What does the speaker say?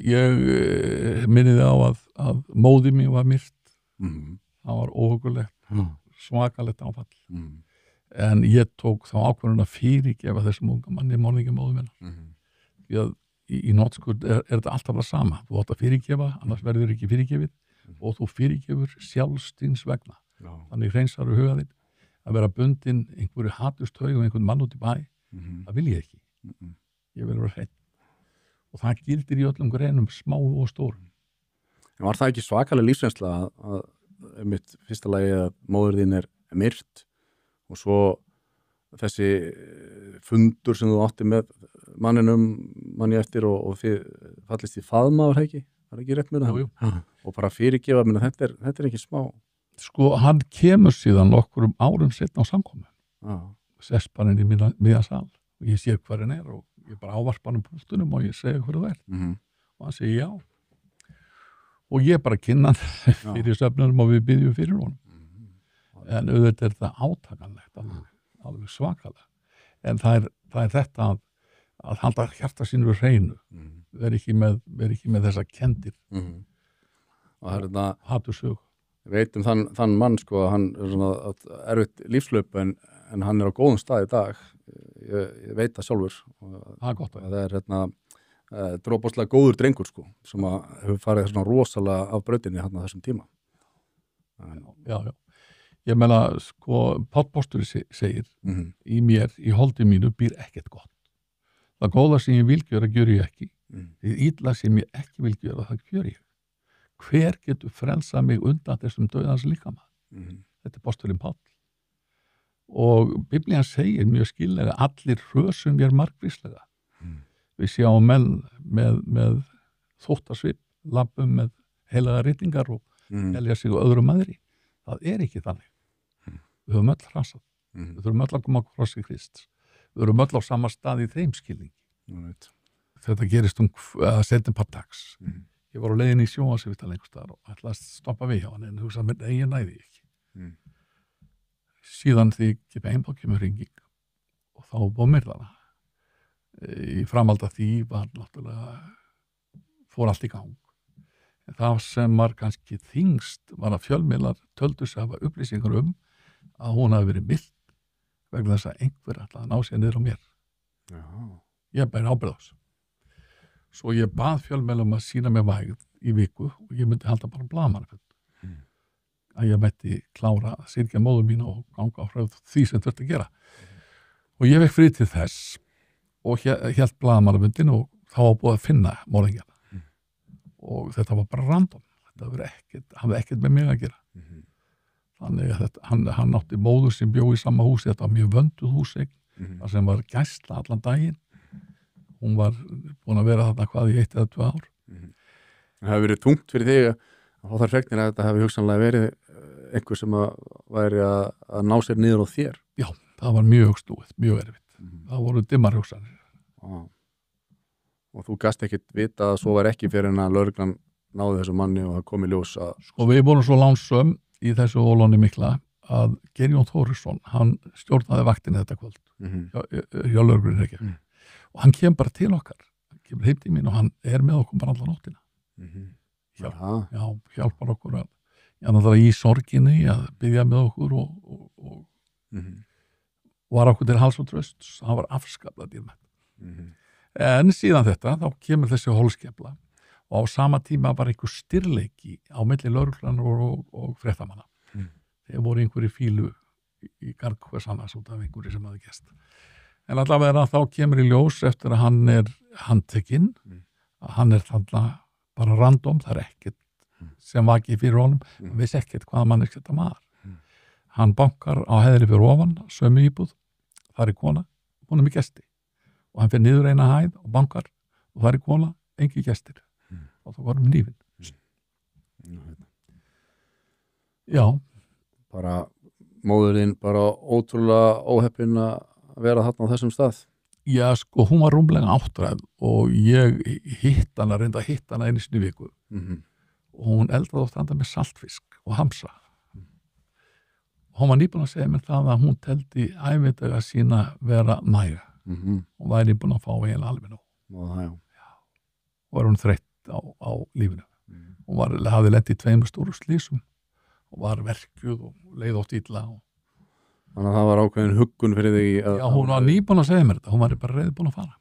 ég minniði á að móði mín var myrt. Það var óhugulegt, svakalegt áfall. En ég tók þá ákvörðun að fyrirgefa þessum unga manni morðingjamóður minnar. Því að í nótskurð er þetta alltaf það sama. Þú átt að fyrirgefa, annars verður ekki fyrirgefið og þú fyrirgefur sjálfstíns vegna. Þannig hreinsar huga þinn að vera bundin einhverju haturstaug og einhvern mann út í bæ. Það vil ég ekki. Ég vil vera hreinn. Og það gildir í öllum greinum, smá og stórum. En var það ekki svakalega lífsreynsla að mitt fyrsta lagi að móður þín er myrt og svo þessi fundur sem þú átti með manni eftir og þið fallist í faðmaður, ekki? Var ekki rétt með það? Jú. Og bara fyrirgefa, þetta er ekki smá. Sko, hann kemur síðan okkur árum setna á samkomu. Sest bara inn í miðjan sal og ég sé hver hann er og ég bara ávarpa hann púltunum og ég segi hver það er. Og hann segi já. Og ég bara kynna hann fyrir söfnunum og við byggjum fyrir honum. En auðvitað er það átakanlegt, alveg svakalega. En það er þetta að halda hjarta sínu við hreinu. Veri ekki með þessa kendir. Og það er þetta hatursög. Ég veit þann mann, sko, hann er svona erfitt lífslaup en hann er á góðum stað í dag. Ég veit það sjálfur. Það er gott að það er drópaslega góður drengur, sko, sem hefur farið svona rosalega af brautinni hérna þessum tíma. Já. Ég meina, sko, Páll Póstur segir í mér, í holdi mínu býr ekkert gott. Það góða sem ég vil gjöra, gjör ég ekki. Það illa sem ég ekki vil gjöra, það gjör ég. Hver getur frelsað mig undan þessum dauðans líkama? Þetta er Pósturinn Páll. Og Biblían segir mjög skillega, allir hrösum er margvíslega. Við sjáum menn með þóttarsvip, labbum með heilaga reytingar og helja sig á öðrum aðri. Það er ekki þannig. Við höfum öll hrasað. Við þurfum öll að koma á krossi Krists. Við höfum öll á sama stað í þeim skilningi. Þetta gerist setjum par dags. Ég var á leiðin í sjónvarpsviðtal einhvers staðar og ætlaði að stoppa við hjá hann en hugsaði mér, ég næði ekki. Síðan því ég heim þá kemur hringing og þá búið mér þarna. Í framhald af því var náttúrulega fór allt í gang. En það sem var kannski þyngst var að fjölmiðlar töldu sig að hafa upplýsingar að hún hafi verið mild vegna þess að einhver ætlaði að ná sér niður á mér. Ég bæri ábyrgð á þessu. Svo ég bað fjölmiðlum að sýna mig vægð í viku og ég myndi halda bara blaðamannafund. Að ég mætti klára að syrgja móður mína og ganga á hröð því sem þurfti að gera. Og ég vekk frið til þess og hélt blaðamannafundin og þá var búið að finna morðingjana. Og þetta var bara random. Þetta hafði ekkert með mig að gera. Þannig að hann átti móður sem bjó í sama húsi, þetta var mjög vönduð húseign, þar sem var gæsla allan daginn. Hún var búin að vera þarna hvað í 1 eða 2 ár. Það hefur verið þungt fyrir þig að fá þær fregnir að þetta hefur hugsanlega verið einhver sem væri að ná sér niður á þér. Já, það var mjög snúið, mjög erfitt. Það voru dimmar hugsanir. Og þú gast ekkit vita að svo var ekki fyrir en að lögreglan náði þessu manni og það kom í ljós að... Sko við vorum svo lánsöm í þessu ólóni mikla að Gerjón Þórisson, hann stjórnaði vaktinni þetta kvöld hjá lögreglunni ekki. Og hann kemur bara til okkar, hann kemur heim til mín og hann er með okkur bara allan nóttina. Hjálpar okkur að í sorginni að biðja með okkur og var okkur til hals og tröst. Það var afskaplega dýrmætt. En síðan þetta, þá kemur þessi holskefla og á sama tíma var einhver styrleiki á milli lögreglunar og fréttamanna. Þeir voru einhverju fílu í garð hvers annars út af einhverju sem hafði gerst. En allavega þá kemur í ljós eftir að hann er handtekinn, að hann er þarna bara random, það er ekkert sem vakið fyrir honum, hann vissi ekkert hvaða mann þetta maður. Hann bankar á hæðri fyrir ofan, sömu íbúð, það er kona, hún er með gesti. Og hann fyrir niður eina hæð og bankar og það er kona, engi gestir. Og þá var lífin. Já. Bara móðurinn bara ótrúlega óheppin að vera þarna á þessum stað. Já, sko, hún var rúmlega 8 og ég reynda að hitta hana einu sinni í viku. Og hún eldaði oft handa með saltfisk og hamsa. Og hún var nýbúin að segja mér það að hún teldi ævindaga sína vera næga. Hún væri búin að fá eiginlega alveg nóg. Já. Og var hún þreytt á á lífinu. Hún hafði lent í 2 stóru slísum og var verkjuð og leið oft illa. Þannig að það var ákveðin huggun fyrir þig Já, hún var nýbúin að segja mér þetta, hún var bara reiðbúin að fara.